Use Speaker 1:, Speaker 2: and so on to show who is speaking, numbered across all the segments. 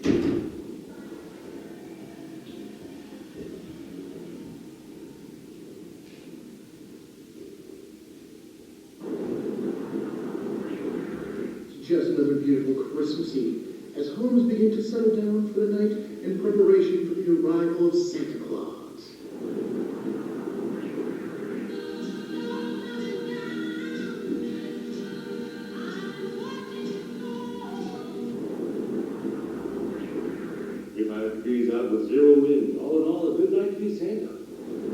Speaker 1: Just another beautiful Christmas Eve as homes begin to settle down for the night in preparation for the arrival of Santa Claus.
Speaker 2: Degrees out with zero wind. All in all, a good night to be Santa.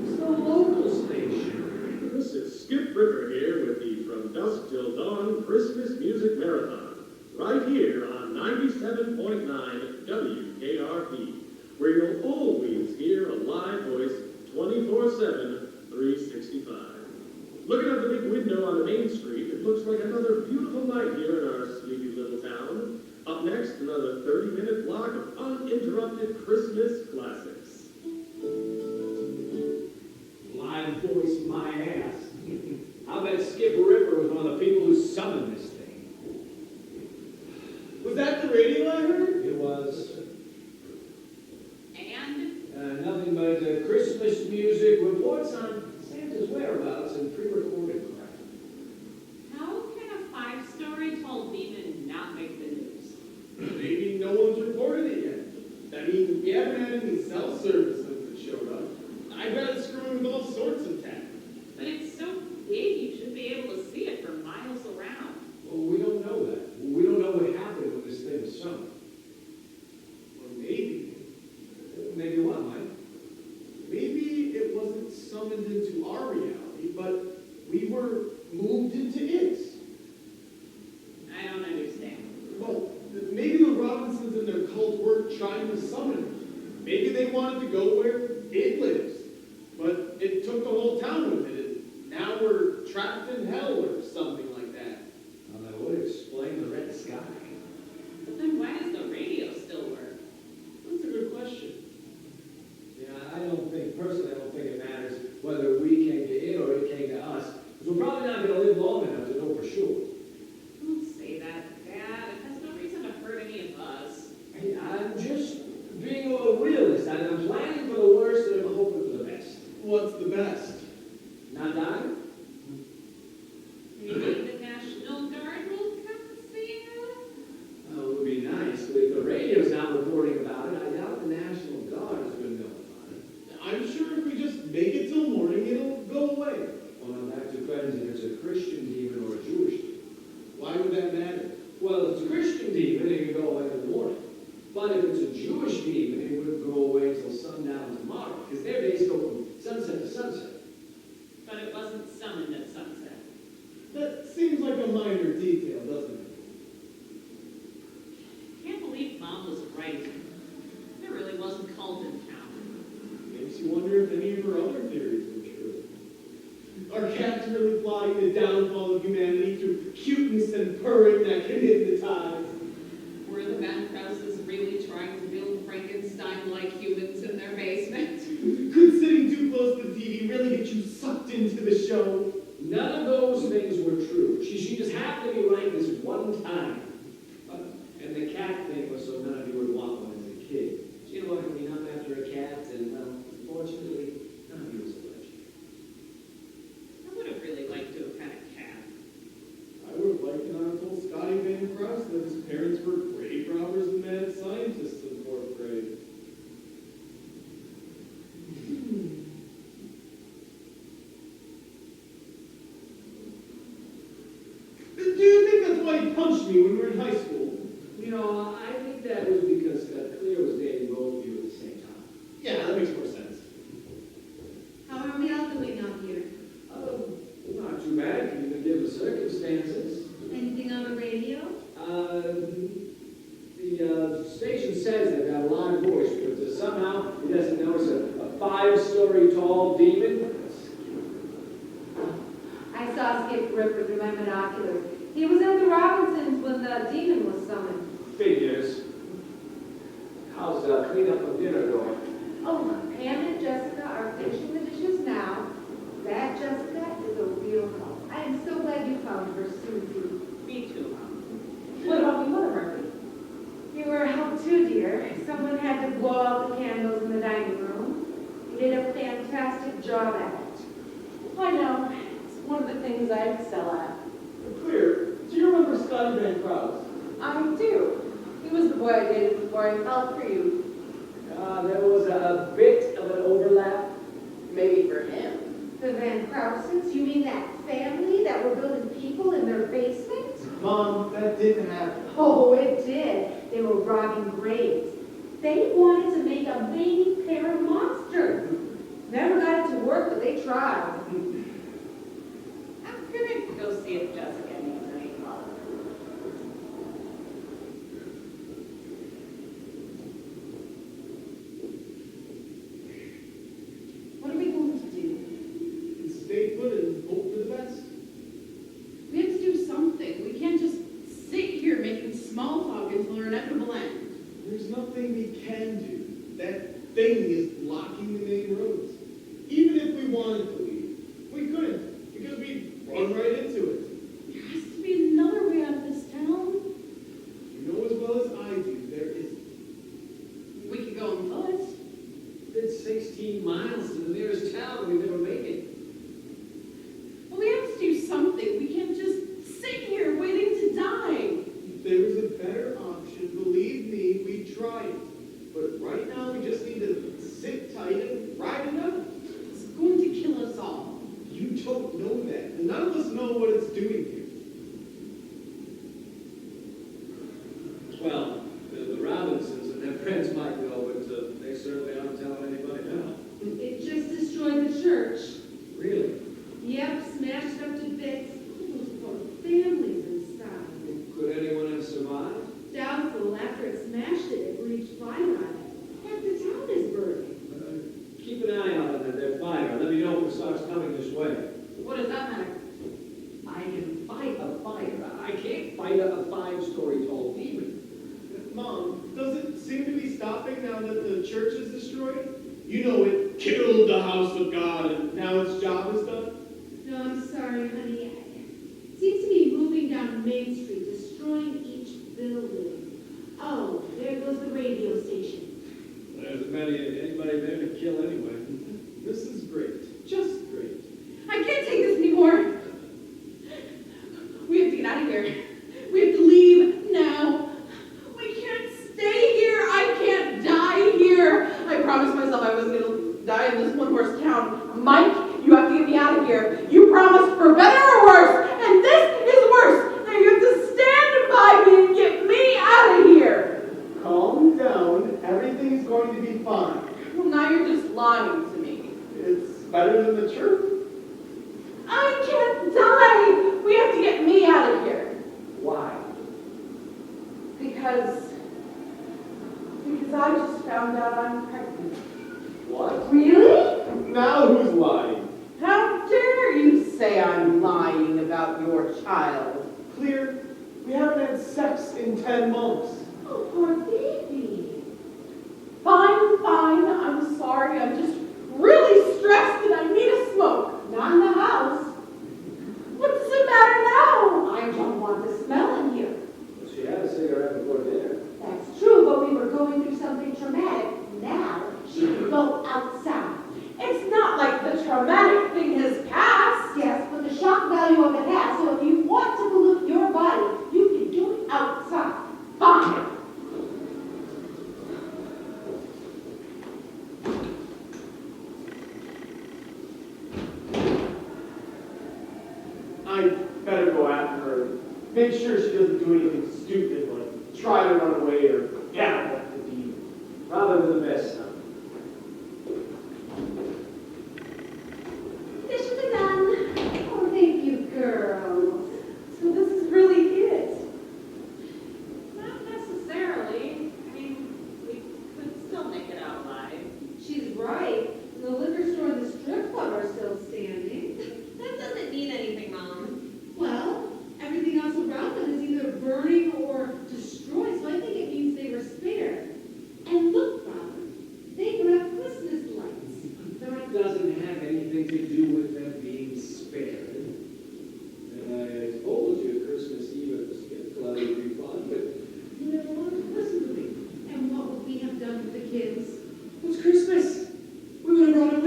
Speaker 3: It's the local station.
Speaker 4: This is Skip Ripper here with the From Dusk Till Dawn Christmas Music Marathon, right here on 97.9 WKRP, where you'll always hear a live voice 24/7, 365. Looking out the big window on the main street, it looks like another beautiful night here in our sleepy little town. Up next, another 30-minute block of uninterrupted Christmas classics.
Speaker 3: Live voice my ass. I bet Skip Ripper was one of the people who summoned this thing.
Speaker 5: Was that the radio I heard?
Speaker 3: It was.
Speaker 6: And?
Speaker 3: Nothing but Christmas music, reports on Santa's whereabouts, and pre-recorded crap.
Speaker 6: How can a 5-story tall demon not make the news?
Speaker 5: Maybe no one's reported it yet. I mean, we haven't had any cell service since it showed up. I bet it's screwing with all sorts of tech.
Speaker 6: But it's so big, you should be able to see it for miles around.
Speaker 3: Well, we don't know that. We don't know what happened when this thing was summoned.
Speaker 5: Or maybe.
Speaker 3: Maybe what, Mike?
Speaker 5: Maybe it wasn't summoned into our reality, but we were moved into it.
Speaker 6: I don't understand.
Speaker 5: Well, maybe the Robinsons and their cult were trying to summon it. Maybe they wanted to go where it lives, but it took the whole town with it, and now we're trapped in hell or something like that.
Speaker 3: Well, that would explain the red sky.
Speaker 6: But then why does the radio still work?
Speaker 5: That's a good question.
Speaker 3: Yeah, personally, I don't think it matters whether we came to it or it came to us. Because we're probably not going to live long enough to know for sure.
Speaker 6: Don't say that, Dad. It has no reason to hurt any of us.
Speaker 3: Hey, I'm just being a realist. I'm planning for the worst and I'm hoping for the best.
Speaker 5: What's the best?
Speaker 3: Not dying?
Speaker 6: Maybe the National Guard will come see you?
Speaker 3: Oh, it would be nice. But if the radio's not reporting about it, I doubt the National Guard is going to know about it.
Speaker 5: I'm sure if we just make it till morning, it'll go away.
Speaker 3: Well, now that depends if it's a Christian demon or a Jewish demon.
Speaker 5: Why would that matter?
Speaker 3: Well, if it's a Christian demon, it can go away in the morning. But if it's a Jewish demon, it wouldn't go away until sundown tomorrow, because their days go from sunset to sunset.
Speaker 6: But it wasn't summoned at sunset.
Speaker 5: That seems like a minor detail, doesn't it?
Speaker 6: Can't believe Mom was right. There really wasn't cult in town.
Speaker 5: Makes you wonder if any of her other theories were true. Are cats really plotting the downfall of humanity through cuteness and purring that can hypnotize?
Speaker 6: Were the Van Krauses really trying to build Frankenstein-like humans in their basement?
Speaker 5: Could sitting too close to the TV really get you sucked into the show?
Speaker 3: None of those things were true. She just happened to be right this one time. And the cat thing was so none of you would want one as a kid. She didn't want to be up after a cat, and well, unfortunately, none of you was allergic.
Speaker 6: I would have really liked to have had a cat.
Speaker 5: I would have liked it until Scotty Van Krause that his parents were grave robbers and mad scientists in 4th grade. Do you think that's why he punched me when we were in high school?
Speaker 3: You know, I think that was because Cleo was dating both of you at the same time.
Speaker 5: Yeah, that makes more sense.
Speaker 7: How are we all doing out here?
Speaker 3: Not too bad, given the circumstances.
Speaker 7: Anything on the radio?
Speaker 3: The station says they've got a live voice, but somehow it doesn't notice a 5-story tall demon.
Speaker 7: I saw Skip Ripper through my binoculars. He was at the Robinsons when the demon was summoned.
Speaker 3: Figures. How's cleanup of dinner going?
Speaker 7: Oh, Pam and Jessica are finishing the dishes now. That Jessica is a real help. I am so glad you found her, Susie.
Speaker 6: Me too, Mom.
Speaker 7: What about me, Mother Murphy? You were a help too, dear. did a fantastic job at it.
Speaker 8: I know. It's one of the things I excel at.
Speaker 5: Clear, do you remember Scotty Van Krause?
Speaker 8: I do. He was the boy I dated before I fell for you.
Speaker 3: There was a bit of an overlap, maybe for him.
Speaker 7: The Van Krauses, you mean that family that were building people in their basement?
Speaker 5: Mom, that didn't happen.
Speaker 7: Oh, it did. They were robbing graves. They wanted to make a mating pair of monsters. Never got it to work, but they tried.
Speaker 6: I'm gonna go see if Jessica needs any help.
Speaker 8: What are we going to do?
Speaker 5: Stay put and hope for the best.
Speaker 9: We have to do something. We can't just sit here making small talk until our inevitable end.
Speaker 5: There's nothing we can do. That thing is blocking the main roads. Even if we wanted to leave, we couldn't, because we'd run right into it.
Speaker 9: There has to be another way out of this town.
Speaker 5: You know as well as I do, there isn't.
Speaker 9: We could go on foot.
Speaker 3: It's 16 miles to the nearest town, we never make it.
Speaker 9: Well, we have to do something. We can't just sit here waiting to die.
Speaker 5: If there was a better option, believe me, we'd try it. But right now, we just need to sit tight and ride it out.
Speaker 9: It's going to kill us all.
Speaker 5: You don't know that. And none of us know what it's doing here.
Speaker 3: Well, the Robinsons and their friends might know, but they certainly aren't telling anybody now.
Speaker 7: It just destroyed the church.
Speaker 3: Really?
Speaker 7: Yep, smashed it up to bits. Those poor families inside.
Speaker 3: Could anyone have survived?
Speaker 7: Doubtful. After it smashed it, it breathed fire on it. Half the town is burning.
Speaker 3: Keep an eye out on their fire. Let me know if it starts coming this way.
Speaker 9: What does that matter?
Speaker 3: I can fight a fire. I can't fight a five-story tall demon.
Speaker 5: Mom, does it seem to be stopping now that the church is destroyed? You know, it killed the house of God, and now its job is done.
Speaker 7: No, I'm sorry, honey. It seems to be moving down Main Street, destroying each building. Oh, there goes the radio station.
Speaker 2: There's anybody there to kill anyway.
Speaker 5: This is great. Just great.
Speaker 9: I can't take this anymore. We have to get out of here. We have to leave now. We can't stay here. I can't die here. I promised myself I wasn't going to die in this one-horse town. Mike, you have to get me out of here. You promised for better or worse, and this is worse. Now you have to stand by me and get me out of here.
Speaker 5: Calm down. Everything's going to be fine.
Speaker 8: Well, now you're just lying to me.
Speaker 5: It's better than the truth.
Speaker 8: I can't die. We have to get me out of here.
Speaker 3: Why?
Speaker 8: Because I just found out I'm pregnant.
Speaker 3: What?
Speaker 8: Really?
Speaker 5: Now who's lying?
Speaker 8: How dare you say I'm lying about your child?
Speaker 5: Clear. We haven't had sex in 10 months.
Speaker 7: Oh, poor baby.
Speaker 8: Fine, I'm sorry. I'm just really stressed and I need a smoke.
Speaker 7: Not in the house.
Speaker 8: What does it matter now?
Speaker 7: I don't want the smell in here.
Speaker 3: She had a cigarette before dinner.
Speaker 7: That's true, but we were going through something traumatic. Now, she can go outside.
Speaker 8: It's not like the traumatic thing has passed.
Speaker 7: Yes, but the shock value of it has, so if you want to pollute your body, you can do it outside.
Speaker 8: Fine.
Speaker 5: I better go after her. Make sure she doesn't do anything stupid like try to run away or gag like the demon.
Speaker 3: Probably the best, son.
Speaker 7: Dishes are done. Oh, thank you, girls. So this is really it.
Speaker 6: Not necessarily. I mean, we could still make it out alive.
Speaker 7: She's right. The liquor store and the strip club are still standing.
Speaker 6: That doesn't mean anything, Mom.
Speaker 7: Well, everything else around them is either burning or destroyed, so I think it means they were spared. And look, Robin, they have Christmas lights.
Speaker 3: That doesn't have anything to do with them being spared. And I told you Christmas Eve at the skip club would be fun, but you never wanted to listen to me.
Speaker 7: And what would we have done with the kids?
Speaker 3: It was Christmas. We would have brought them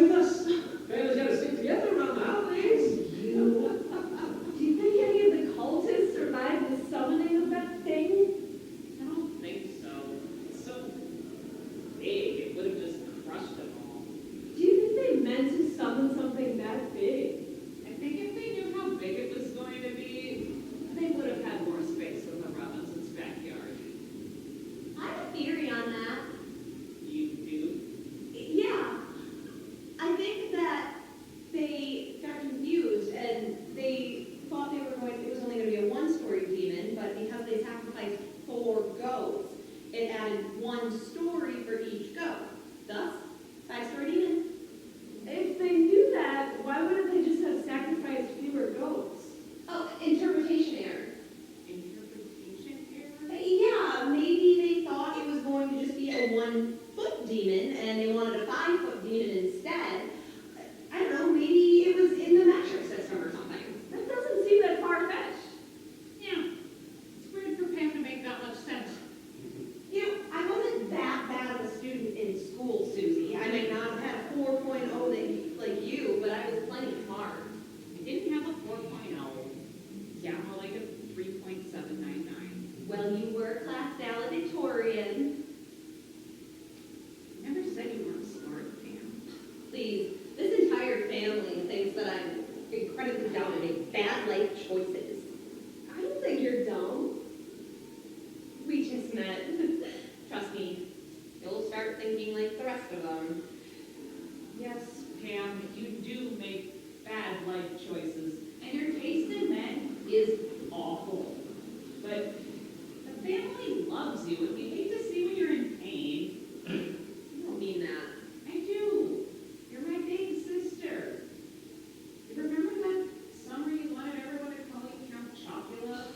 Speaker 10: family thinks that I'm incredibly dumb and make bad life choices. I don't think you're dumb. We just met. Trust me, you'll start thinking like the rest of them.
Speaker 6: Yes, Pam, you do make bad life choices, and your taste in men is awful. But the family loves you, and we hate to see when you're in pain.
Speaker 10: You don't mean that.
Speaker 6: I do. You're my big sister. You remember that summer you wanted everyone to call you Count Chocula?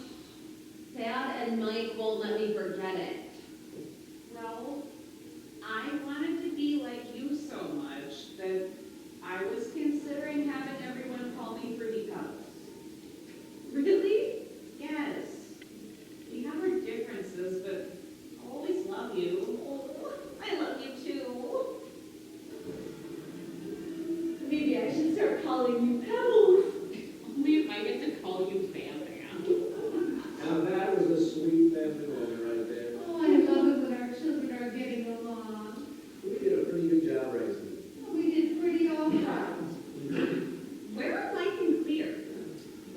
Speaker 10: Dad and Mike won't let me forget it.
Speaker 6: Well, I wanted to be like you so much that I was considering having everyone call me Fruity Pebbles.
Speaker 10: Really?
Speaker 6: Yes. We have our differences, but I'll always love you.
Speaker 10: Oh, I love you too.
Speaker 9: Maybe I should start calling you Pebbles.
Speaker 6: Only if I get to call you Bam Bam.
Speaker 3: Now that was a sweet family moment right there.
Speaker 7: Oh, I love it when our children are getting along.
Speaker 3: We did a pretty good job raising them.
Speaker 7: Oh, we did pretty all right.
Speaker 10: Where are Mike and Clear?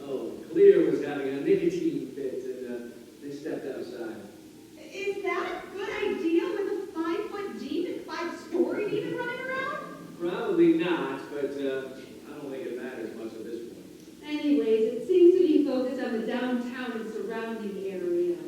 Speaker 3: Oh, Cleo was having a nicotine fit and they stepped outside.
Speaker 10: Is that a good idea with a 5-foot deep and 5-story demon running around?
Speaker 3: Probably not, but I don't think it matters much at this point.
Speaker 7: Anyways, it seems to be focused on the downtown and surrounding areas.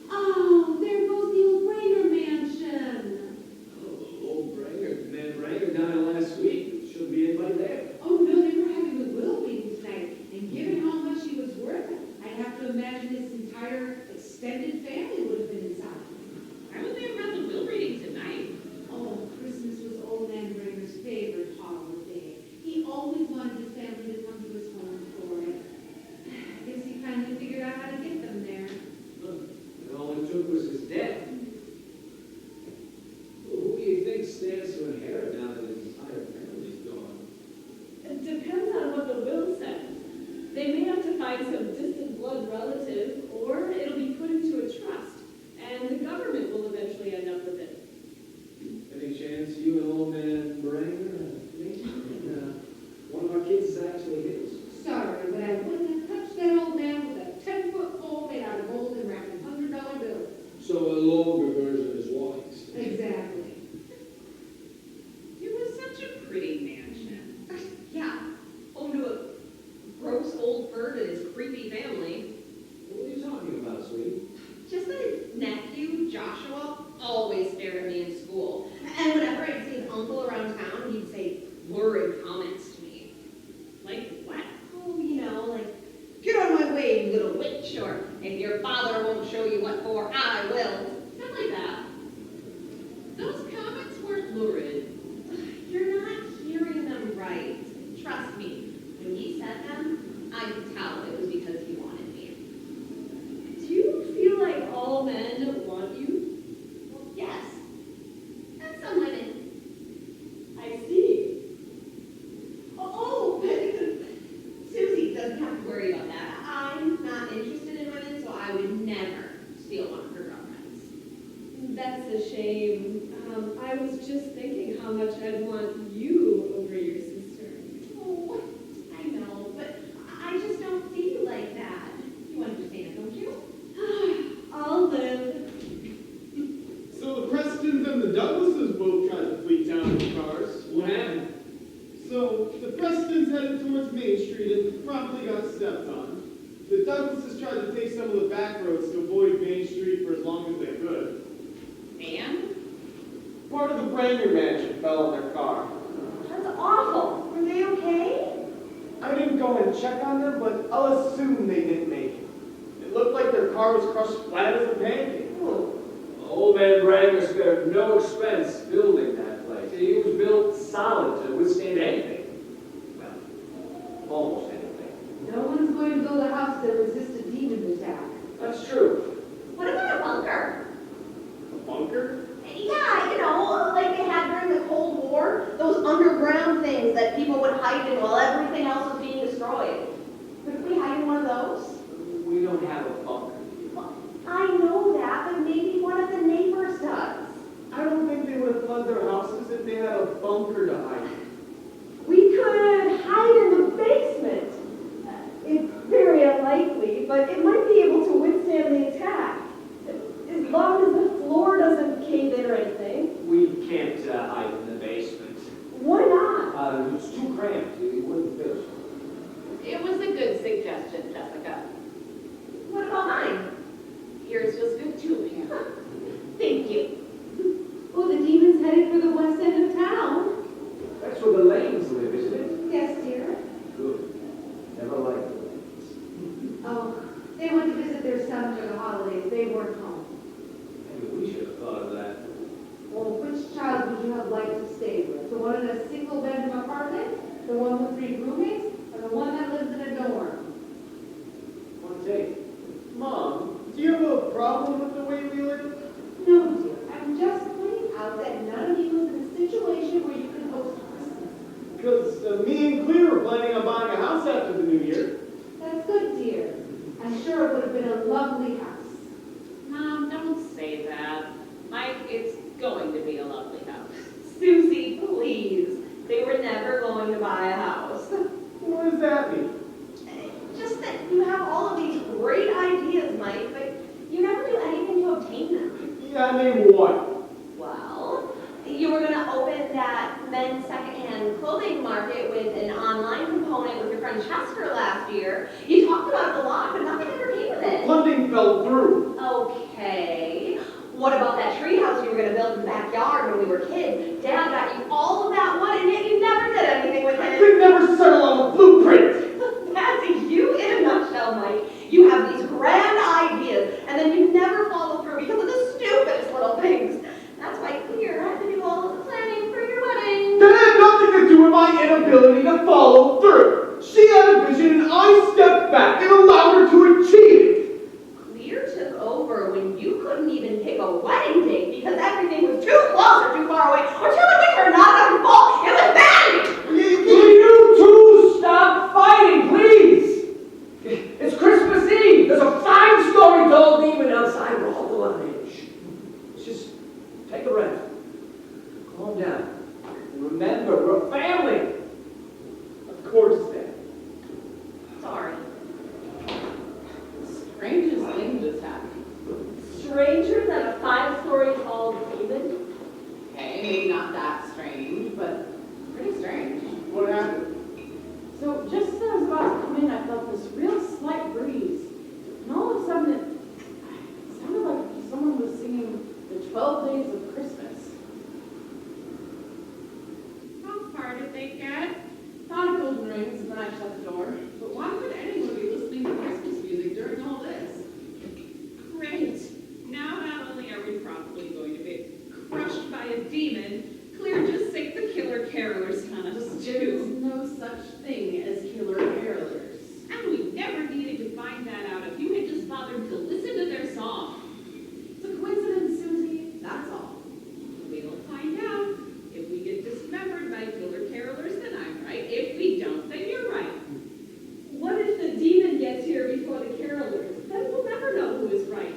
Speaker 7: Oh, there goes the old Branger mansion.
Speaker 3: Oh, old Branger, man, Branger died last week. Shouldn't be anybody there.
Speaker 7: Oh, no, they were having a will meeting tonight, and given how much she was worth, I'd have to imagine this entire extended family would have been inside.
Speaker 6: Why would they have got the will reading tonight?
Speaker 7: Oh, Christmas was old man Granger's favorite holiday. He always wanted his family to come to his home for it. I guess he finally figured out how to get them there.
Speaker 3: And all it took was his death. Well, who do you think stands to inherit now that his entire family's gone?
Speaker 8: It depends on what the will says. They may have to find some distant blood relative, or it'll be put into a trust, and the government will eventually end up with it.
Speaker 3: Any chance you and old man Branger, one of our kids is actually his?
Speaker 7: Sorry, but I wouldn't have touched that old man with a 10-foot pole made out of gold and wrapped in $100 bills.
Speaker 3: So a longer version is wise.
Speaker 7: Exactly.
Speaker 6: It was such a pretty mansion.
Speaker 10: Yeah, home to a gross old bird and his creepy family.
Speaker 3: What are you talking about, sweetie?
Speaker 10: Just that his nephew, Joshua, always stared at me in school. And whenever I'd see his uncle around town, he'd say lurid comments to me.
Speaker 6: Like what?
Speaker 10: Oh, like, get out of my way, you little witch, or if your father won't show you what for, I will. Stuff like that.
Speaker 6: Those comments weren't lurid.
Speaker 10: You're not hearing them right. Trust me, when he said them, I could tell it was because he wanted me.
Speaker 8: Do you feel like all men want you?
Speaker 10: Well, yes. And some women.
Speaker 8: I see.
Speaker 10: Oh, Susie doesn't have to worry about that. I'm not interested in women, so I would never steal one of her girlfriends.
Speaker 8: That's a shame. I was just thinking how much I'd want you over your sister.
Speaker 10: Oh, I know, but I just don't feel like that. You understand, don't you?
Speaker 8: I'll live.
Speaker 5: So the Prestons and the Douglases both tried to flee town in cars.
Speaker 3: What happened?
Speaker 5: So the Prestons headed towards Main Street and promptly got stepped on. The Douglases tried to take some of the back roads to avoid Main Street for as long as they could.
Speaker 6: And?
Speaker 11: Part of the Branger mansion fell on their car.
Speaker 10: That's awful. Were they okay?
Speaker 11: I didn't go and check on them, but I'll assume they didn't make it. It looked like their car was crushed flat as a pancake.
Speaker 3: Old man Branger spared no expense building that place. He was built solid to withstand anything. Well, almost anything.
Speaker 7: No one's going to build a house that resists a demon attack.
Speaker 3: That's true.
Speaker 10: What about a bunker?
Speaker 5: A bunker?
Speaker 10: Yeah, like they had during the Cold War. Those underground things that people would hide in while everything else was being destroyed. Couldn't we hide in one of those?
Speaker 3: We don't have a bunker.
Speaker 10: Well, I know that, but maybe one of the neighbors does.
Speaker 11: I don't think they would have fled their houses if they had a bunker to hide in.
Speaker 10: We could
Speaker 11: too cramped, you wouldn't finish.
Speaker 9: It was a good suggestion, Jessica.
Speaker 10: What about mine?
Speaker 9: Yours was good too, Pam.
Speaker 10: Thank you.
Speaker 7: Oh, the demon's headed for the west end of town.
Speaker 11: That's where the Lanes live, isn't it?
Speaker 7: Yes, dear.
Speaker 11: Good. Never liked the Lanes.
Speaker 7: Oh, they went to visit their son for the holidays. They weren't home.
Speaker 11: Maybe we should have thought of that.
Speaker 7: Well, which child would you have liked to stay with? The one in a single-bedroom apartment? The one with 3 roommates? Or the one that lives in a dorm?
Speaker 11: One take.
Speaker 5: Mom, do you have a problem with the way we live?
Speaker 7: No, dear. I'm just pointing out that none of you is in a situation where you can host Christmas.
Speaker 5: Because me and Cleo are planning on buying a house after the new year.
Speaker 7: That's good, dear. I'm sure it would have been a lovely house.
Speaker 6: Mom, don't say that. Mike, it's going to be a lovely house.
Speaker 10: Susie, please. They were never going to buy a house.
Speaker 5: What does that mean?
Speaker 10: Just that you have all of these great ideas, Mike, but you never do anything to obtain them.
Speaker 5: Yeah, name what?
Speaker 10: Well, you were going to open that men's secondhand clothing market with an online component with your friend Chester last year. You talked about it a lot, but nothing ever came of it.
Speaker 5: Funding fell through.
Speaker 10: Okay. What about that treehouse you were going to build in the backyard when we were kids? Dad got you all of that one, and yet you never did anything with
Speaker 5: I
Speaker 10: it.
Speaker 5: could never settle on a blueprint.
Speaker 10: That's you in a nutshell, Mike. You have these grand ideas, and then you never follow through because of the stupidest little things. That's why Clear had to do all of the planning for your wedding.
Speaker 5: That had nothing to do with my inability to follow through. She had a vision, and I stepped back and allowed her to achieve it.
Speaker 10: Clear took over when you couldn't even pick a wedding date because everything was too close or too far away or too much or not your fault. It was bad.
Speaker 11: Will you two stop fighting, please? It's Christmas Eve. There's a fine story told even outside. We're all on edge. Let's just take a breath. Calm down. And remember, we're a family.
Speaker 5: Of course, Dad.
Speaker 10: Sorry.
Speaker 9: Strangest thing just happened.
Speaker 10: Stranger than a 5-story tall demon?
Speaker 9: Okay, maybe not that strange, but pretty strange.
Speaker 5: What happened?
Speaker 9: So just as I was about to come in, I felt this real slight breeze. And all of a sudden, it sounded like someone was singing the 12 Days of Christmas.
Speaker 6: How far did they get?
Speaker 9: Thought of golden rings, and then I shut the door.
Speaker 8: But why would anyone be listening to Christmas music during all this?
Speaker 6: Great. Now not only are we probably going to be crushed by a demon, Clear just sick the killer carolers on us
Speaker 8: There's
Speaker 6: too.
Speaker 8: no such thing as killer carolers.
Speaker 6: And we never needed to find that out if you had just bothered to listen to their song.
Speaker 8: It's a coincidence, Susie. That's all.
Speaker 6: We'll find out. If we get dismembered by killer carolers, then I'm right. If we don't, then you're right.
Speaker 8: What if the demon gets here before the carolers? Then we'll never know who is right.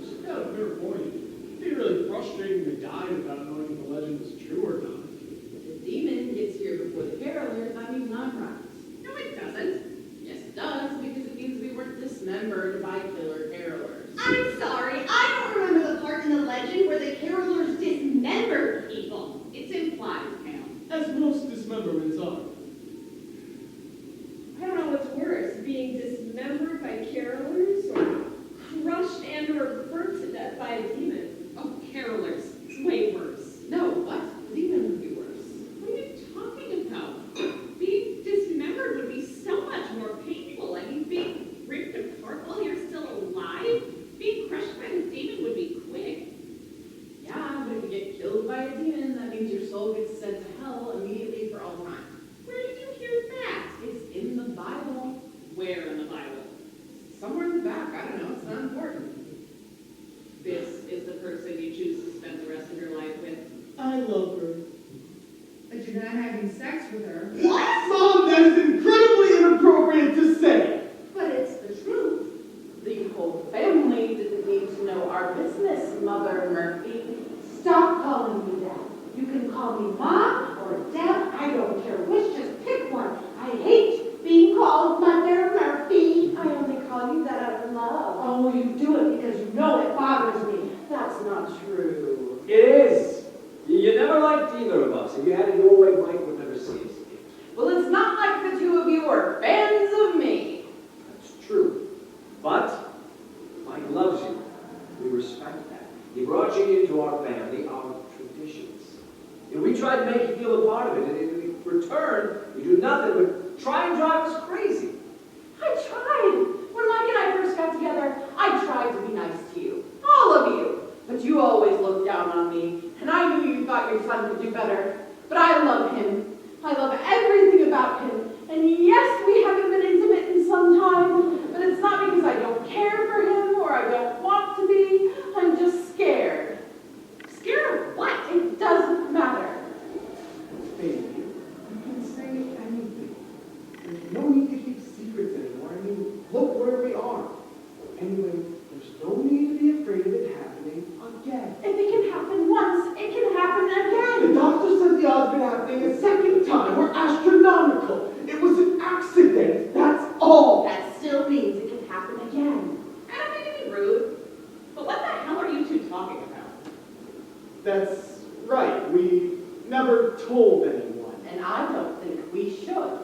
Speaker 5: She's got a fair point. It'd be really frustrating to die without knowing if the legend is true or not.
Speaker 8: If the demon gets here before the carolers, that means I'm right.
Speaker 6: No, it doesn't.
Speaker 8: Yes, it does, because it means we weren't dismembered by killer carolers.
Speaker 10: I'm sorry, I don't remember the part in the legend where the carolers dismembered people.
Speaker 6: It's implied, Pam.
Speaker 5: As most dismemberments are.
Speaker 8: I don't know what's worse, being dismembered by carolers or crushed and or burnt to death by a demon.
Speaker 6: Oh, carolers. It's way worse.
Speaker 8: No, what? The demon would be worse.
Speaker 6: What are you talking about? Being dismembered would be so much more painful. I mean, being ripped apart while you're still alive? Being crushed by the demon would be quick.
Speaker 8: Yeah, but if you get killed by a demon, that means your soul gets sent to hell immediately for all time.
Speaker 6: Where did you hear that?
Speaker 8: It's in the Bible.
Speaker 6: Where in the Bible?
Speaker 8: Somewhere in the back. I don't know. It's not important.
Speaker 6: This is the person you choose to spend the rest of your life with.
Speaker 5: I love her.
Speaker 9: But you're not having sex with her.
Speaker 10: What?
Speaker 5: Mom, that is incredibly inappropriate to say.
Speaker 7: But it's the truth.
Speaker 9: The whole family didn't need to know our business, Mother Murphy.
Speaker 7: Stop calling me that. You can call me Mom or Deb. I don't care which. Just pick one. I hate being called Mother Murphy.
Speaker 9: I only call you that out of love.
Speaker 7: Oh, you do it because you know it bothers me.
Speaker 9: That's not true.
Speaker 11: It is. You never liked either of us. If you had it your way, Mike would never see us again. return, you do nothing but try and drive us crazy.
Speaker 9: I tried. When Mike and I first got together, I tried to be nice to you. All of you. But you always looked down on me. And I knew you thought your son could do better. But I love him. I love everything about him. And yes, we haven't been intimate in some time. But it's not because I don't care for him or I don't want to be. I'm just scared.
Speaker 10: Scared of what?
Speaker 9: It doesn't matter.
Speaker 1: Baby, you can say anything. There's no need to keep secrets anymore. I mean, look where we are. Anyway, there's no need to be afraid of it happening again.
Speaker 9: If it can happen once, it can happen
Speaker 1: The
Speaker 9: again.
Speaker 1: doctor said the odds of it happening a second time were astronomical. It was an accident, that's all.
Speaker 10: That still means it can happen again. I don't mean to be rude, but what the hell are you two talking about?
Speaker 5: That's right, we never told anyone.
Speaker 9: And I don't think we should.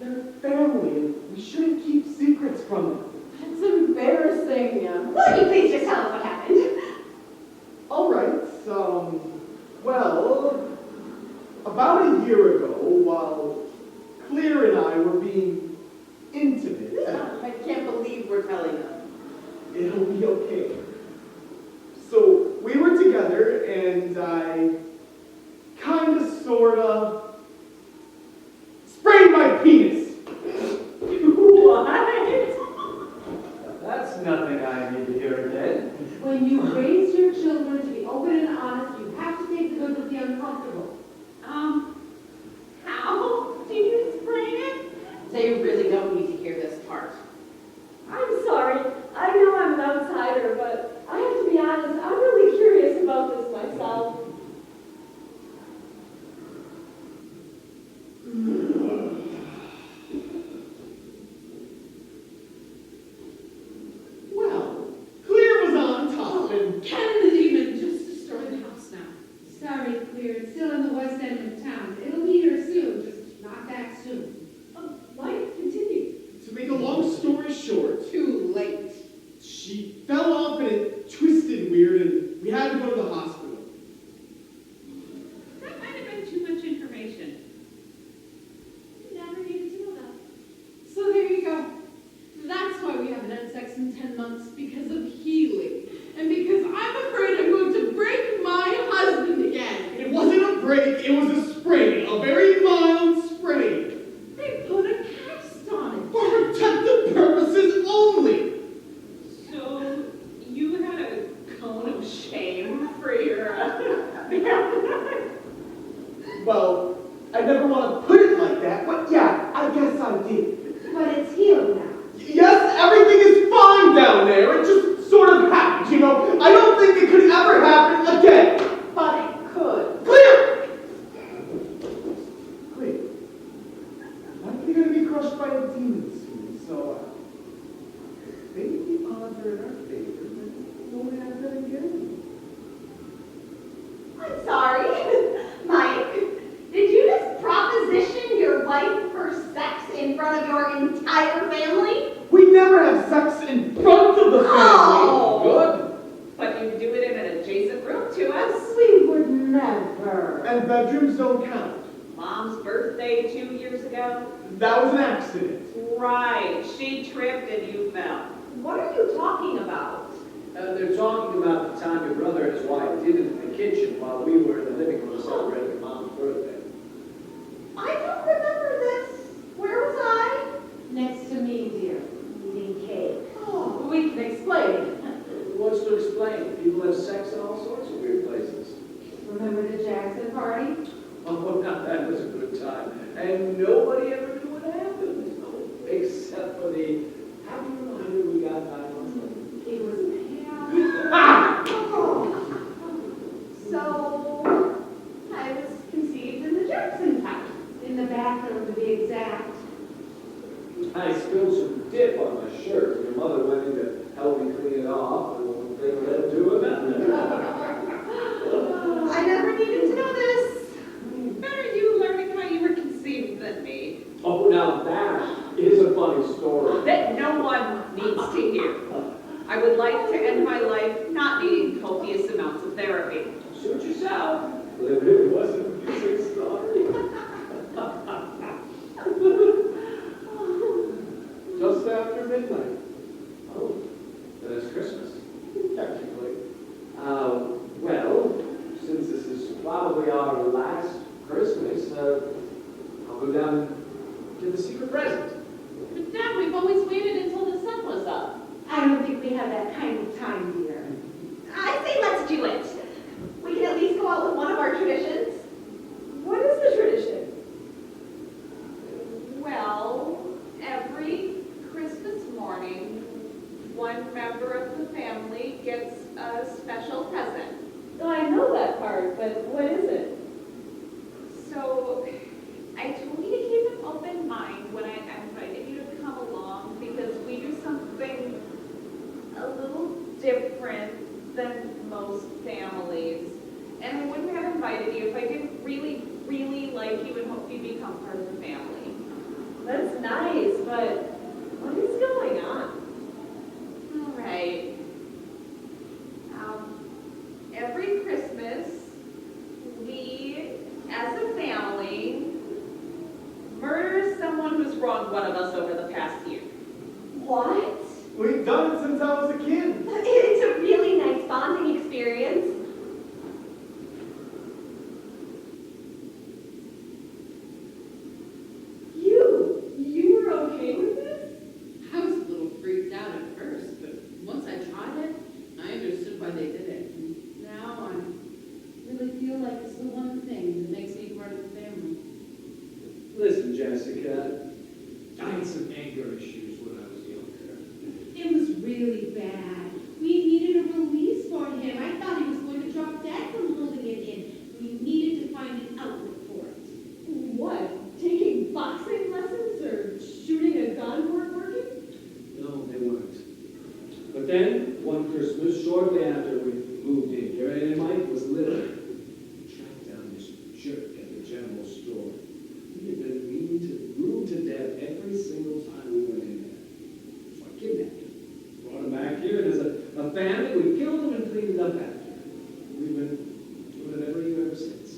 Speaker 1: They're family, and we shouldn't keep secrets from them.
Speaker 9: That's embarrassing.
Speaker 10: Will you please just tell us what happened?
Speaker 5: All right, well, about a year ago, while Clear and I were being intimate,
Speaker 9: I can't believe we're telling them.
Speaker 5: it'll be okay. So, we were together, and I kinda, sorta, sprained my penis.
Speaker 11: That's nothing I need to hear again.
Speaker 7: When you raise your children to be open and honest, you have to take the good with the uncomfortable.
Speaker 10: How did you sprain it?
Speaker 9: They really don't need to hear this part.
Speaker 8: I'm sorry. I know I'm an outsider, but I have to be honest, I'm really curious about this myself.
Speaker 5: Well, Clear was on top, and
Speaker 7: Can the demon just destroy the house now? Sorry, Clear, it's still in the west end of town. It'll be here soon, just not that soon.
Speaker 8: Life continues.
Speaker 5: to make a long story short,
Speaker 7: Too late.
Speaker 5: she fell off and it twisted weird, and we had to go to the hospital.
Speaker 6: That might have been too much information.
Speaker 7: You never needed to know that. So there you go. That's why we haven't had sex in 10 months, because of healing. And because I'm afraid I'm going to break my husband again.
Speaker 5: It wasn't a break, it was a sprain, a very mild sprain.
Speaker 7: They put a cast on it.
Speaker 5: For protective purposes only.
Speaker 10: So, you had a cone of shame for your...
Speaker 5: Well, I never want to put it like that, but yeah, I guess I did.
Speaker 7: But it's healed now.
Speaker 5: Yes, everything is fine down there. It just sort of happened, you know. I don't think it could ever happen again.
Speaker 9: But it could.
Speaker 5: Clear! Clear. Likely going to be crushed by a demon soon, so maybe the odds are in our favor that we'll have that again.
Speaker 10: I'm sorry. Mike, did you just proposition your wife for sex in front of your entire family?
Speaker 5: We never have sex in front of the family.
Speaker 10: Oh!
Speaker 11: Good.
Speaker 10: But you do it in an adjacent room to us.
Speaker 9: We would never.
Speaker 5: And bedrooms don't count.
Speaker 10: Mom's birthday 2 years ago?
Speaker 5: That was an accident.
Speaker 10: Right. She tripped and you fell. What are you talking about?
Speaker 11: They're talking about the time your brother and his wife did it in the kitchen while we were in the living room celebrating Mom's birthday.
Speaker 10: I don't remember this. Where was I?
Speaker 7: Next to me, dear.
Speaker 10: Eating cake.
Speaker 9: Oh, we can explain.
Speaker 11: What's to explain? People have sex in all sorts of weird places.
Speaker 7: Remember the Jackson party?
Speaker 11: Oh, now that was a good time. And nobody ever knew what happened. Except for the happy reminder we got 9 months later.
Speaker 7: It was
Speaker 11: Ah!
Speaker 10: So, I was conceived in the Jackson house.
Speaker 7: in the bathroom, to be exact.
Speaker 11: I spilled some dip on my shirt. Your mother went in to help me clean it off, and one thing led to another.
Speaker 10: I never needed to know this. Better you learning how you were conceived than me.
Speaker 11: Oh, now that is a funny story.
Speaker 10: That no one needs to hear. I would like to end my life not needing copious amounts of therapy.
Speaker 11: Suit yourself. But it really wasn't a music story.
Speaker 3: out and give the secret present.
Speaker 6: But Dad, we've always waited until the sun was up.
Speaker 9: I don't think we have that kind of time, dear.
Speaker 10: I say let's do it. We can at least go out with one of our traditions.
Speaker 8: What is the tradition?
Speaker 6: Well, every Christmas morning, one member of the family gets a special present.
Speaker 8: Oh, I know that part, but what is it?
Speaker 6: So, I told you to keep an open mind when I invited you to come along because we do something a little different than most families. And I wouldn't have invited you if I didn't really, really like you and hope you become part of the family.
Speaker 8: That's nice, but what is going on?
Speaker 6: All right. Every Christmas, we, as a family, murder someone who's wronged one of us over the past year.
Speaker 8: What?
Speaker 1: We've done it since I was a kid.
Speaker 10: It's a really nice bonding experience.
Speaker 8: You were okay with this?
Speaker 9: I was a little freaked out at first, but once I tried it, I understood why they did it. And now I really feel like it's the one thing that makes me part of the family.
Speaker 3: Listen, Jessica, I had some anger issues when I was younger.
Speaker 9: It was really bad. We needed a release for him. I thought he was going to drop dead from holding it in. We needed to find an outlet for it.
Speaker 8: What? Taking boxing lessons or shooting a gun weren't working?
Speaker 3: No, they weren't. But then, one Christmas, shortly after we moved in here, and Mike was little, we tracked down this jerk at the general store. He had been rude to death every single time we went in there. So I kidnapped him, brought him back here, and as a family, we killed him and cleaned it up after. We've been doing it every year ever since.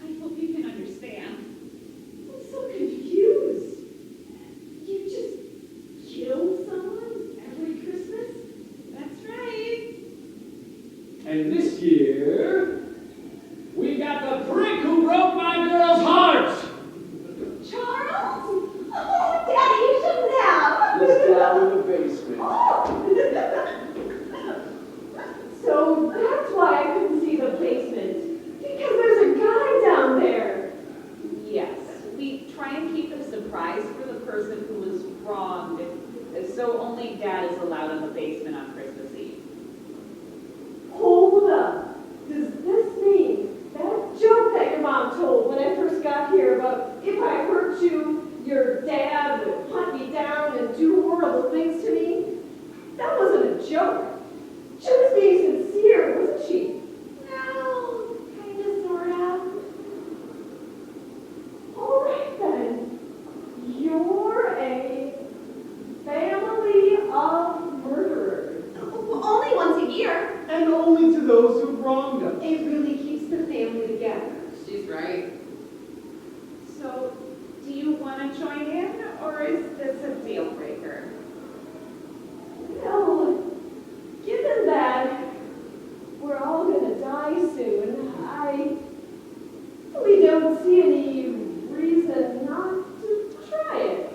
Speaker 6: I hope you can understand.
Speaker 8: I'm so confused. You just killed someone every Christmas?
Speaker 6: That's right.
Speaker 3: And this year, we got the prick who broke my girl's heart!
Speaker 10: Charles? Oh, Daddy, you shouldn't have.
Speaker 3: This down in the basement.
Speaker 8: So that's why I couldn't see the basement. Because there's a guy down there.
Speaker 6: Yes, we try and keep it a surprise for the person who was wronged, so only Dad is allowed in the basement on Christmas Eve.
Speaker 8: Hold up. Does this mean that joke that your mom told when I first got here about if I hurt you, your dad would hunt me down and do horrible things to me? That wasn't a joke. She was being sincere, wasn't she?
Speaker 10: No, kind of, sort of.
Speaker 8: All right then. You're a family of murderers.
Speaker 10: Only once a year.
Speaker 1: And only to those who wronged us.
Speaker 8: It really keeps the family together.
Speaker 9: She's right.
Speaker 6: So, do you want to join in, or is this a deal breaker?
Speaker 8: Well, given that we're all gonna die soon, I really don't see any reason not to try it.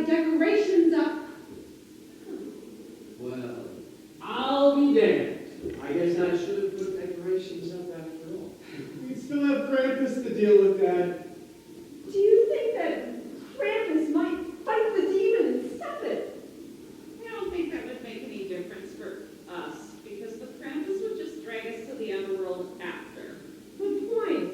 Speaker 9: decorations up.
Speaker 3: Well, I'll be damned. I guess I should have put decorations up after all.
Speaker 5: We still have Krampus to deal with, Dad.
Speaker 8: Do you think that Krampus might fight the demon and stop it?
Speaker 6: I don't think that would make any difference for us, because the Krampus would just drag us to the underworld after.
Speaker 8: Good point.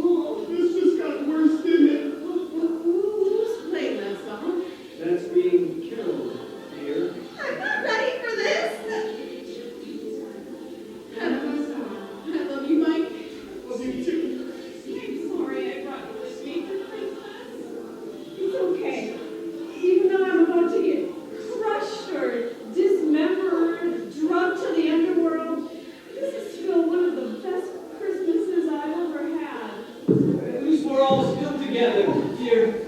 Speaker 5: Oh, this just got worse, didn't it?
Speaker 9: Who's playing that song?
Speaker 3: That's being killed here.
Speaker 8: I'm not ready for this.
Speaker 9: I love you, Mike.
Speaker 5: Love you too.
Speaker 6: I'm sorry I brought you with me for Christmas.
Speaker 8: It's okay. Even though I'm about to get crushed or dismembered, drugged to the underworld, this is still one of the best Christmases I've ever had.
Speaker 11: At least we're all still together here